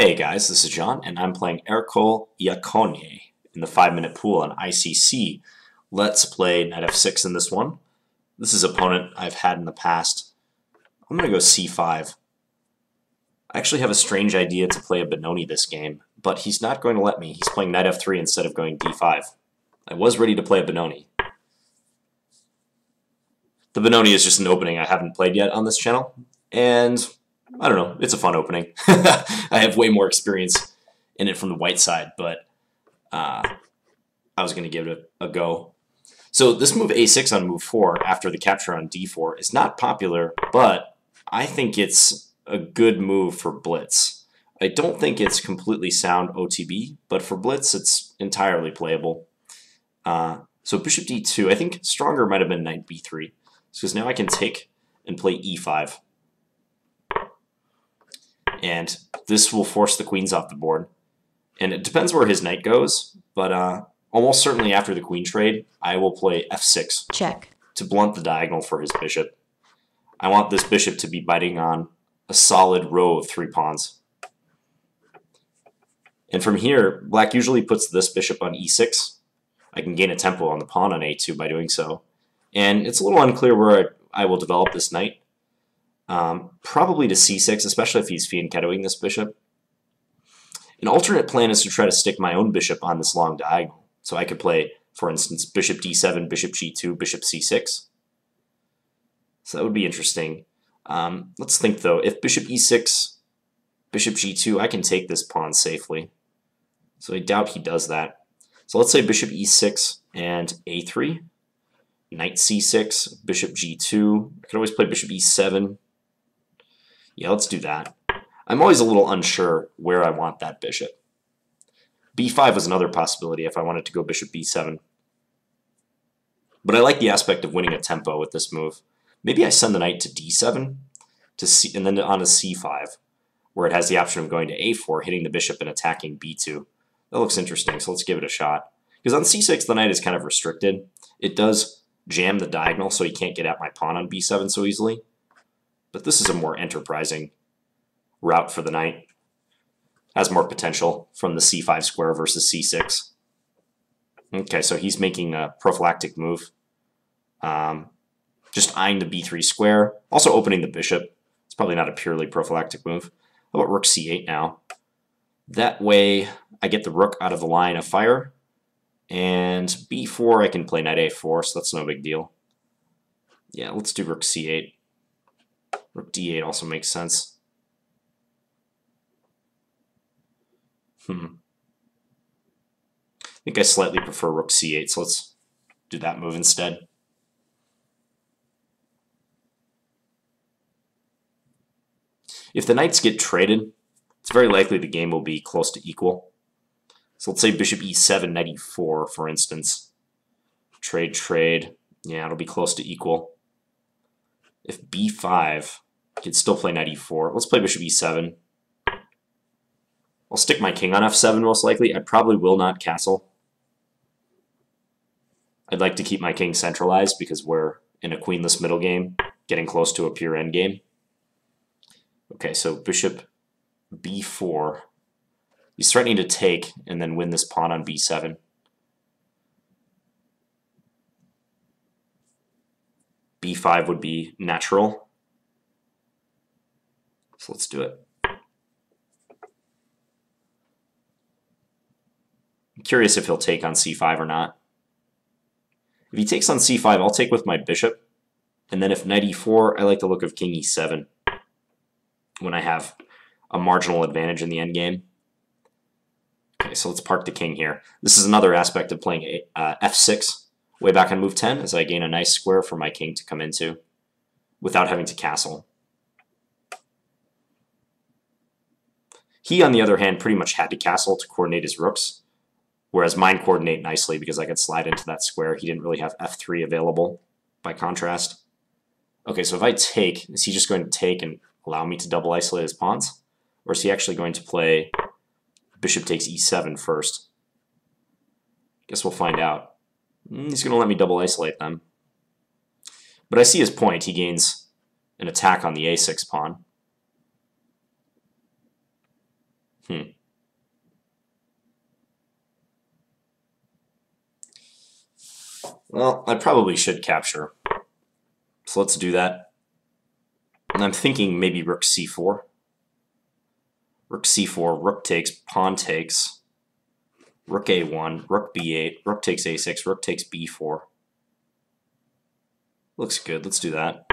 Hey guys, this is John, and I'm playing ercoleiaccone in the 5-minute pool on ICC. Let's play knight f6 in this one. This is an opponent I've had in the past. I'm going to go c5. I actually have a strange idea to play a Benoni this game, but he's not going to let me. He's playing knight f3 instead of going d5. I was ready to play a Benoni. The Benoni is just an opening I haven't played yet on this channel, and I don't know, it's a fun opening. I have way more experience in it from the white side, but I was going to give it a go. So this move a6 on move 4 after the capture on d4 is not popular, but I think it's a good move for Blitz. I don't think it's completely sound OTB, but for Blitz it's entirely playable. So bishop d2, I think stronger might have been knight b3, because now I can take and play e5. And this will force the queens off the board. And it depends where his knight goes, but almost certainly after the queen trade, I will play f6. Check. To blunt the diagonal for his bishop. I want this bishop to be biting on a solid row of 3 pawns. And from here, black usually puts this bishop on e6. I can gain a tempo on the pawn on a2 by doing so. And it's a little unclear where I will develop this knight. Probably to c6, especially if he's fianchettoing this bishop. An alternate plan is to try to stick my own bishop on this long diagonal. So I could play, for instance, bishop d7, bishop g2, bishop c6. So that would be interesting. Let's think, though. If bishop e6, bishop g2, I can take this pawn safely. So I doubt he does that. So let's say bishop e6 and a3. Knight c6, bishop g2. I could always play bishop e7. Yeah, let's do that. I'm always a little unsure where I want that bishop. b5 was another possibility if I wanted to go bishop b7. But I like the aspect of winning a tempo with this move. Maybe I send the knight to d7 to c, and then on to c5, where it has the option of going to a4, hitting the bishop and attacking b2. That looks interesting, so let's give it a shot. Because on c6, the knight is kind of restricted. It does jam the diagonal, so he can't get at my pawn on b7 so easily. But this is a more enterprising route for the knight. Has more potential from the c5 square versus c6. Okay, so he's making a prophylactic move. Just eyeing the b3 square. Also opening the bishop. It's probably not a purely prophylactic move. How about rook c8 now? That way I get the rook out of the line of fire. And b4 I can play knight a4, so that's no big deal. Yeah, let's do rook c8. Rook d8 also makes sense. I think I slightly prefer rook c8, so let's do that move instead. If the knights get traded, it's very likely the game will be close to equal. So let's say bishop e7, knight e4, for instance. Trade, trade. Yeah, it'll be close to equal. If b5, I can still play knight e4. Let's play bishop e7. I'll stick my king on f7 most likely. I probably will not castle. I'd like to keep my king centralized because we're in a queenless middle game, getting close to a pure endgame. Okay, so bishop b4. He's threatening to take and then win this pawn on b7. b5 would be natural. So let's do it. I'm curious if he'll take on c5 or not. If he takes on c5, I'll take with my bishop. And then if knight e4, I like the look of king e7 when I have a marginal advantage in the endgame. Okay, so let's park the king here. This is another aspect of playing f6 way back on move 10, as I gain a nice square for my king to come into without having to castle. He, on the other hand, pretty much had to castle to coordinate his rooks, whereas mine coordinate nicely because I could slide into that square. He didn't really have f3 available, by contrast. Okay, so if I take, is he just going to take and allow me to double isolate his pawns? Or is he actually going to play bishop takes e7 first? Guess we'll find out. He's going to let me double isolate them. But I see his point. He gains an attack on the a6 pawn. Hmm. Well, I probably should capture. So let's do that. And I'm thinking maybe rook c4. Rook c4, rook takes, pawn takes, rook a1, rook b8, rook takes a6, rook takes b4. Looks good. Let's do that.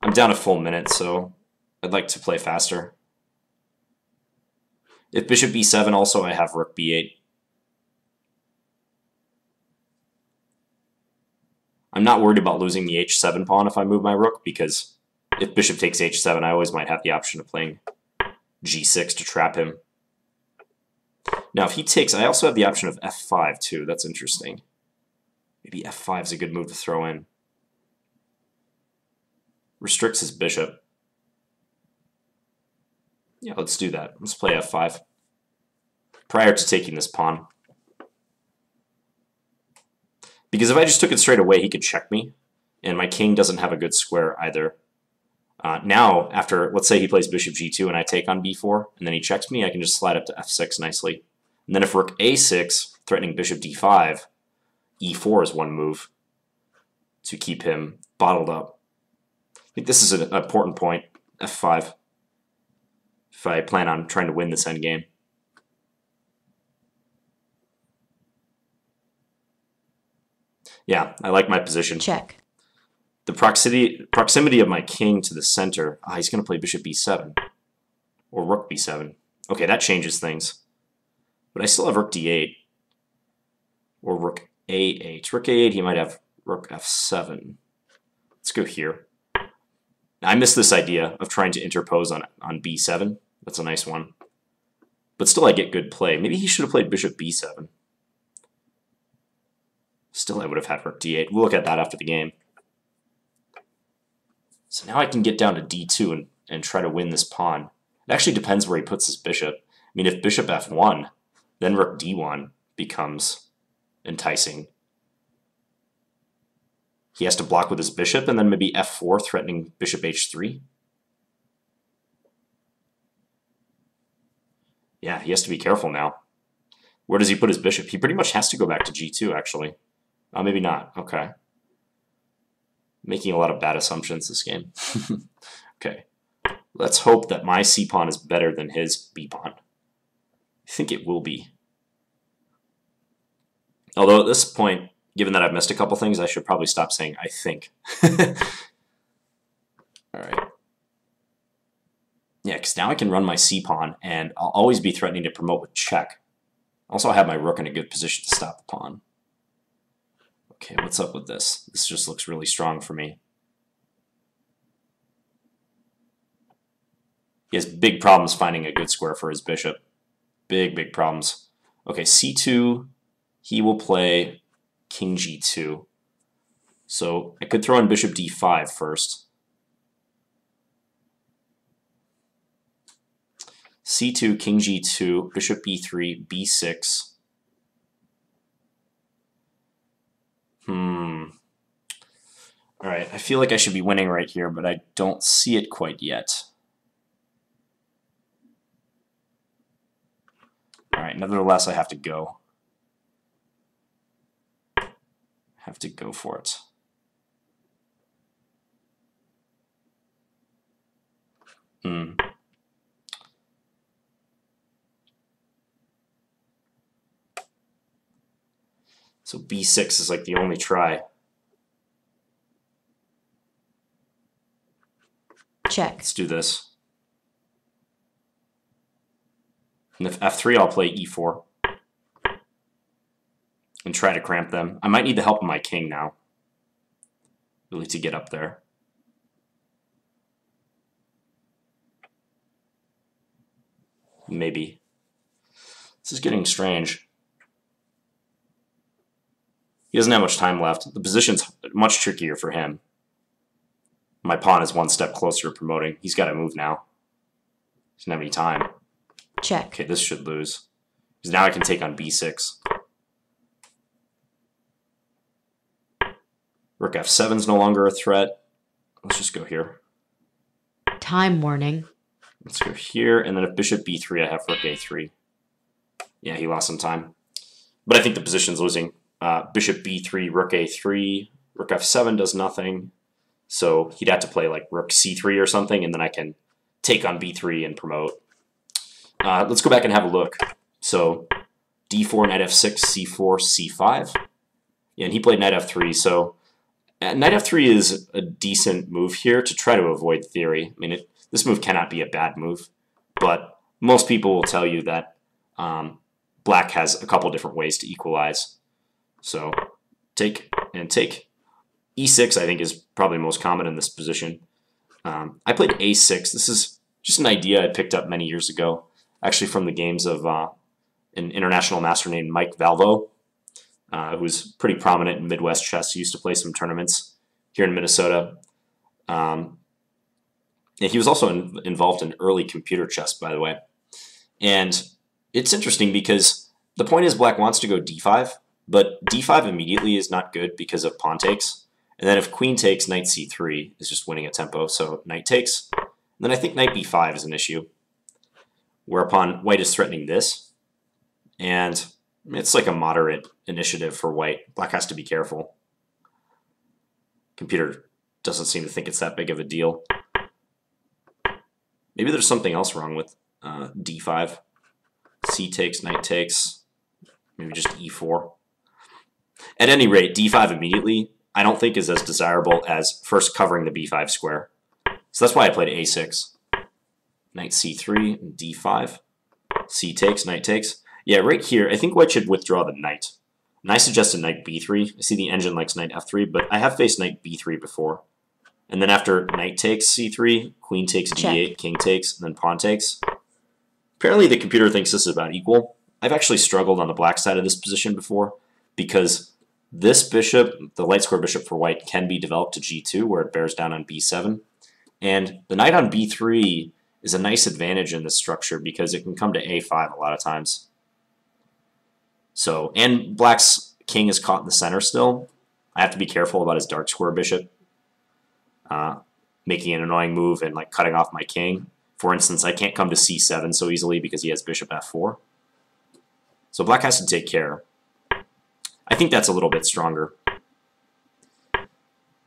I'm down a full minute, so I'd like to play faster. If bishop b7, also I have rook b8. I'm not worried about losing the h7 pawn if I move my rook, because if bishop takes h7, I always might have the option of playing g6 to trap him. Now, if he takes, I also have the option of f5 too. That's interesting. Maybe f5 is a good move to throw in. Restricts his bishop. Yeah, let's do that. Let's play f5 prior to taking this pawn. Because if I just took it straight away, he could check me, and my king doesn't have a good square either. Now, after, let's say he plays bishop g2 and I take on b4, and then he checks me, I can just slide up to f6 nicely. And then if rook a6, threatening bishop d5, e4 is one move to keep him bottled up. I think this is an important point, f5, if I plan on trying to win this endgame. Yeah, I like my position. Check. The proximity of my king to the center. He's going to play bishop b7 or rook b7. Okay, that changes things. But I still have rook d8 or rook a8. Rook a8, he might have rook f7. Let's go here. I miss this idea of trying to interpose on b7. That's a nice one. But still I get good play. Maybe he should have played bishop b7. Still I would have had rook d8. We'll look at that after the game. So now I can get down to d2 and try to win this pawn. It actually depends where he puts his bishop. I mean, if bishop f1, then rook d1 becomes enticing. He has to block with his bishop, and then maybe f4 threatening bishop h3. Yeah, he has to be careful now. Where does he put his bishop? He pretty much has to go back to g2, actually. Oh, maybe not. Okay. Making a lot of bad assumptions this game. Okay. Let's hope that my c-pawn is better than his b-pawn. I think it will be. Although at this point, given that I've missed a couple things, I should probably stop saying I think. All right. Yeah, because now I can run my c-pawn, and I'll always be threatening to promote with check. Also, I have my rook in a good position to stop the pawn. Okay, what's up with this? This just looks really strong for me. He has big problems finding a good square for his bishop. Big problems. Okay, c2, he will play king g2. So I could throw in bishop d5 first. c2, king g2, bishop b3, b6. All right, I feel like I should be winning right here, but I don't see it quite yet. All right, nevertheless, I have to go. I have to go for it. So b6 is like the only try. Check. Let's do this. And if f3, I'll play e4 and try to cramp them. I might need the help of my king now, really, to get up there. Maybe. This is getting strange. He doesn't have much time left. The position's much trickier for him. My pawn is one step closer to promoting. He's got to move now. He doesn't have any time. Check. Okay, this should lose. Because now I can take on b6. Rook f7 is no longer a threat. Let's just go here. Time warning. Let's go here, and then if bishop b3, I have rook a3. Yeah, he lost some time. But I think the position's losing. Bishop b3, rook a3, rook f7 does nothing. So he'd have to play like rook c3 or something, and then I can take on b3 and promote. Let's go back and have a look. So d4, knight f6, c4, c5. Yeah, and he played knight f3, so knight f3 is a decent move here to try to avoid theory. I mean, this move cannot be a bad move, but most people will tell you that black has a couple different ways to equalize. So take and take. e6, I think, is probably most common in this position. I played a6. This is just an idea I picked up many years ago, actually from the games of an international master named Mike Valvo, who's pretty prominent in Midwest chess. He used to play some tournaments here in Minnesota. And he was also involved in early computer chess, by the way. And it's interesting because the point is black wants to go d5, but d5 immediately is not good because of pawn takes. And then if queen takes, knight c3 is just winning a tempo, so knight takes. And then I think knight b5 is an issue, whereupon white is threatening this. And it's like a moderate initiative for white. Black has to be careful. Computer doesn't seem to think it's that big of a deal. Maybe there's something else wrong with d5. C takes, knight takes, maybe just e4. At any rate, d5 immediately I don't think is as desirable as first covering the b5 square. So that's why I played a6. Knight c3 and d5. C takes, knight takes. Yeah, right here, I think white should withdraw the knight. And I suggested knight b3. I see the engine likes knight f3, but I have faced knight b3 before. And then after knight takes c3, queen takes d8, king takes, and then pawn takes. Apparently the computer thinks this is about equal. I've actually struggled on the black side of this position before because this bishop, the light square bishop for white, can be developed to g2 where it bears down on b7. And the knight on b3 is a nice advantage in this structure because it can come to a5 a lot of times. So, and black's king is caught in the center still. I have to be careful about his dark square bishop making an annoying move and like cutting off my king. For instance, I can't come to c7 so easily because he has bishop f4. So black has to take care. I think that's a little bit stronger.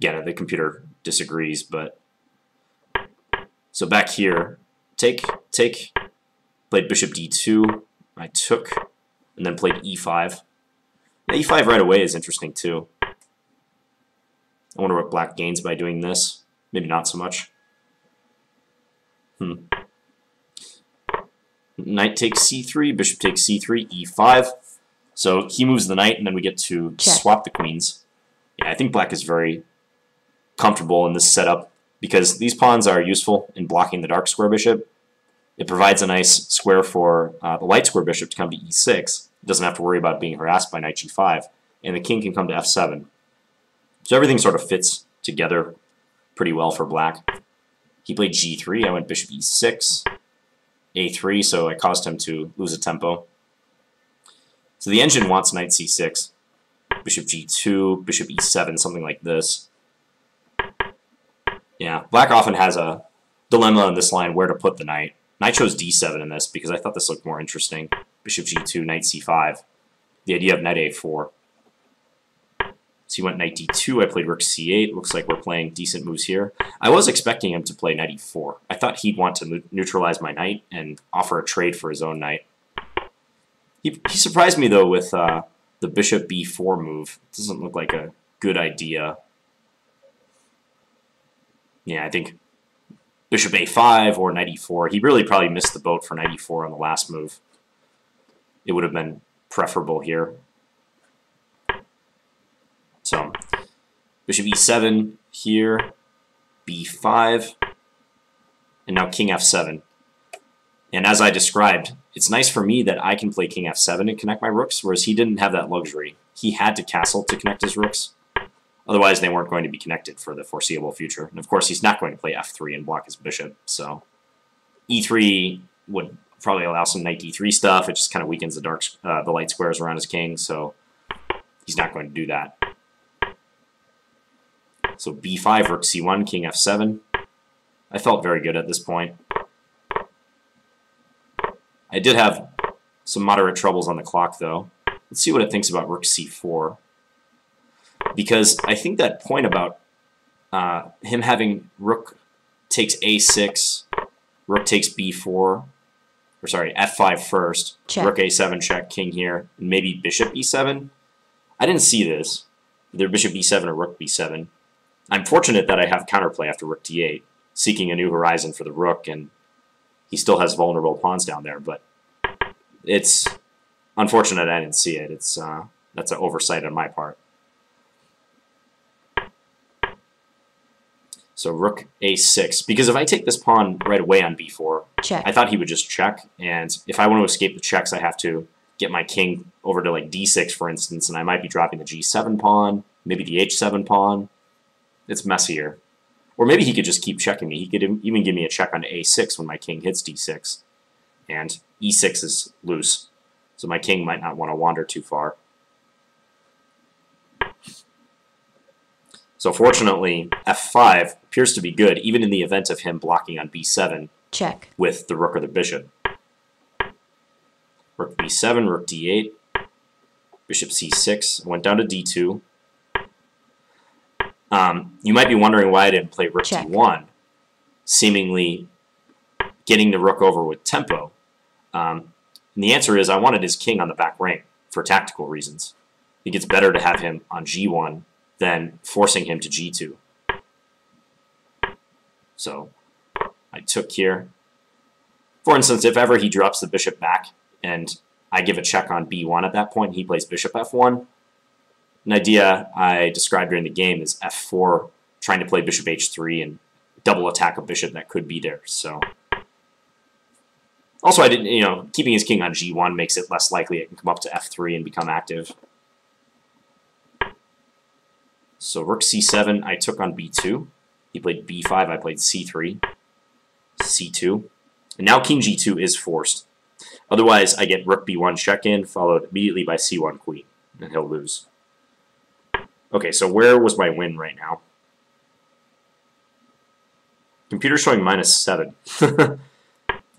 Yeah, the computer disagrees, but... So back here, take, played bishop d2, I took, and then played e5. Yeah, e5 right away is interesting too. I wonder what black gains by doing this. Maybe not so much. Knight takes c3, bishop takes c3, e5. So he moves the knight, and then we get to swap the queens. Yeah, I think black is very comfortable in this setup because these pawns are useful in blocking the dark square bishop. It provides a nice square for the light square bishop to come to e6. It doesn't have to worry about being harassed by knight g5. And the king can come to f7. So everything sort of fits together pretty well for black. He played g3. I went bishop e6, a3, so I caused him to lose a tempo. So the engine wants knight c6, bishop g2, bishop e7, something like this. Yeah, black often has a dilemma in this line where to put the knight. And I chose d7 in this because I thought this looked more interesting. Bishop g2, knight c5. The idea of knight a4. So he went knight d2, I played rook c8. Looks like we're playing decent moves here. I was expecting him to play knight e4. I thought he'd want to neutralize my knight and offer a trade for his own knight. He surprised me, though, with the bishop b4 move. It doesn't look like a good idea. Yeah, I think bishop a5 or knight e4. He really probably missed the boat for knight e4 on the last move. It would have been preferable here. So, bishop e7 here, b5, and now king f7. And as I described, it's nice for me that I can play king f7 and connect my rooks, whereas he didn't have that luxury. He had to castle to connect his rooks. Otherwise, they weren't going to be connected for the foreseeable future. And of course, he's not going to play f3 and block his bishop. So e3 would probably allow some knight d3 stuff. It just kind of weakens the light squares around his king. So he's not going to do that. So b5, rook c1, king f7. I felt very good at this point. I did have some moderate troubles on the clock, though. Let's see what it thinks about rook c4. Because I think that point about him having rook takes a6, rook takes b4, or sorry, f5 first, check. Rook a7 check, king here, and maybe bishop e7. I didn't see this, either bishop b7 or rook b7. I'm fortunate that I have counterplay after rook d8, seeking a new horizon for the rook, and he still has vulnerable pawns down there, but it's unfortunate I didn't see it. It's that's an oversight on my part. So rook a6, because if I take this pawn right away on b4, check. I thought he would just check, and if I want to escape the checks, I have to get my king over to like d6, for instance, and I might be dropping the g7 pawn, maybe the h7 pawn. It's messier. Or maybe he could just keep checking me. He could even give me a check on a6 when my king hits d6, and e6 is loose, so my king might not want to wander too far. So fortunately, f5 appears to be good, even in the event of him blocking on b7 check with the rook or the bishop. Rook b7, rook d8, bishop c6. I went down to d2. You might be wondering why I didn't play rook check. D1, seemingly getting the rook over with tempo. And the answer is I wanted his king on the back rank for tactical reasons. I think it's better to have him on g1 than forcing him to g2. So I took here. For instance, if ever he drops the bishop back and I give a check on b1 at that point, he plays bishop f1. An idea I described during the game is f4, trying to play bishop h3 and double attack a bishop that could be there. So also, I didn't, keeping his king on g1 makes it less likely it can come up to f3 and become active. So rook c7, I took on b2. He played b5, I played c3, c2. And now king g2 is forced. Otherwise, I get rook b1 check-in, followed immediately by c1 queen, and he'll lose. Okay, so where was my win right now? Computer's showing -7.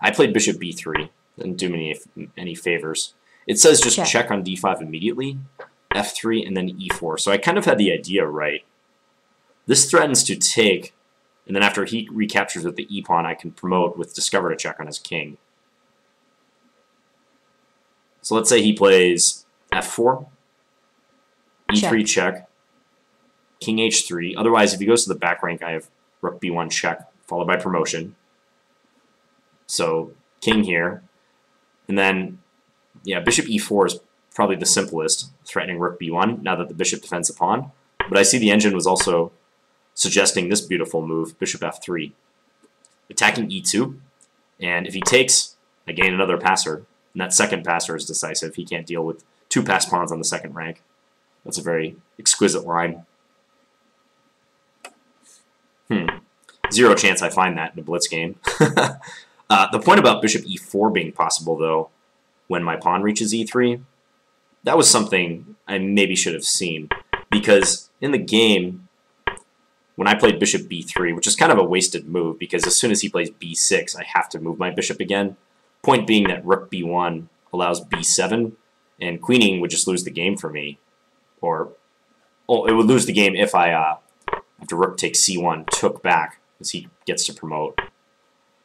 I played bishop b3. Didn't do me any favors. It says just check on d5 immediately, f3, and then e4. So I kind of had the idea right. This threatens to take, and then after he recaptures with the e-pawn, I can promote with discover to check on his king. So let's say he plays f4, e3 check, king h3. Otherwise, if he goes to the back rank, I have rook b1 check, followed by promotion. So king here. And then, yeah, bishop e4 is probably the simplest, threatening rook b1, now that the bishop defends the pawn. But I see the engine was also suggesting this beautiful move, bishop f3. Attacking e2, and if he takes, I gain another passer, and that second passer is decisive. He can't deal with two passed pawns on the second rank. That's a very exquisite line. Zero chance I find that in a Blitz game. The point about bishop e4 being possible, though, when my pawn reaches e3, that was something I maybe should have seen. Because in the game, when I played bishop b3, which is kind of a wasted move, because as soon as he plays b6, I have to move my bishop again. Point being that rook b1 allows b7, and queening would just lose the game for me. Or, it would lose the game if I, after rook takes c1, took back, as he gets to promote.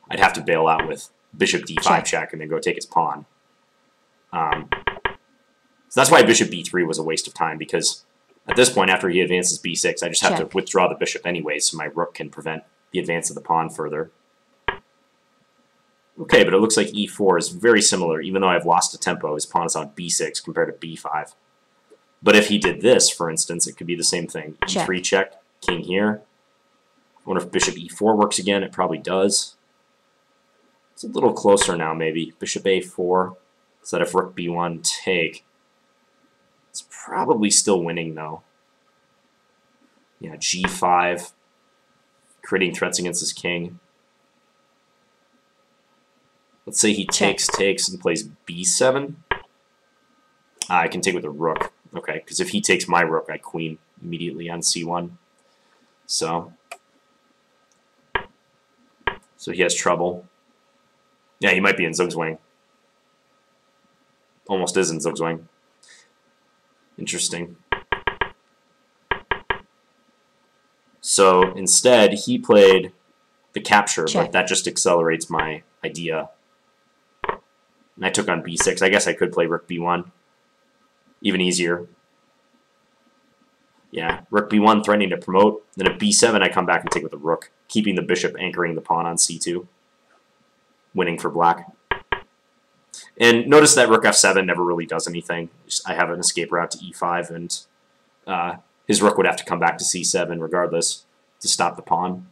I'd have to bail out with bishop d5 check and then go take his pawn. So that's why bishop b3 was a waste of time, because at this point, after he advances b6, I just have to withdraw the bishop anyways, so my rook can prevent the advance of the pawn further. Okay, but it looks like e4 is very similar, even though I've lost a tempo. His pawn is on b6 compared to b5. But if he did this, for instance, it could be the same thing. e3 check, king here. I wonder if bishop e4 works again. It probably does. It's a little closer now, maybe. Bishop a4. So that if rook b1 take, it's probably still winning, though. Yeah, g5, creating threats against his king. Let's say he takes, and plays b7. I can take with a rook. Okay, because if he takes my rook, I queen immediately on c1. So he has trouble. Yeah, he might be in Zugzwang. almost is in Zugzwang. Interesting. So instead, he played the capture, but that just accelerates my idea. And I took on b6. I guess I could play rook b1. Even easier. Yeah, rook b1 threatening to promote. Then at b7, I come back and take with the rook, keeping the bishop anchoring the pawn on c2. Winning for black. And notice that rook f7 never really does anything. I have an escape route to e5, and his rook would have to come back to c7 regardless to stop the pawn.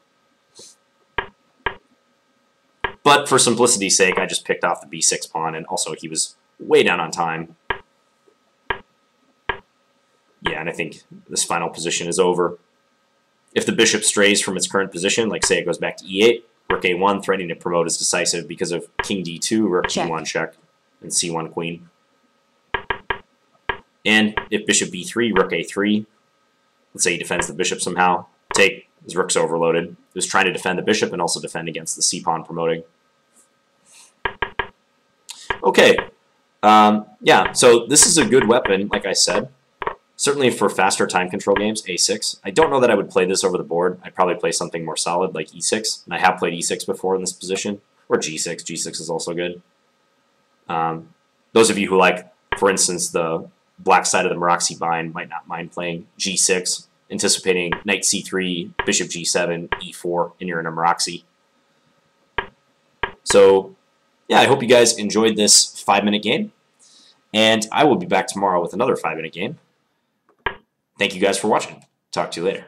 But for simplicity's sake, I just picked off the b6 pawn, and also he was way down on time. Yeah, and I think this final position is over. If the bishop strays from its current position, like say it goes back to e8, rook a1 threatening to promote is decisive because of king d2, rook d1 check, and c1 queen. And if bishop b3, rook a3, let's say he defends the bishop somehow, take, his rook's overloaded. He was trying to defend the bishop and also defend against the c-pawn promoting. Okay, yeah, so this is a good weapon, like I said. Certainly for faster time control games, a6. I don't know that I would play this over the board. I'd probably play something more solid like e6. And I have played e6 before in this position. Or g6. g6 is also good. Those of you who like, for instance, the black side of the Meraxi bind might not mind playing g6, anticipating knight c3, bishop g7, e4, and you're in a Meraxi. So, yeah, I hope you guys enjoyed this 5-minute game. And I will be back tomorrow with another 5-minute game. Thank you guys for watching. Talk to you later.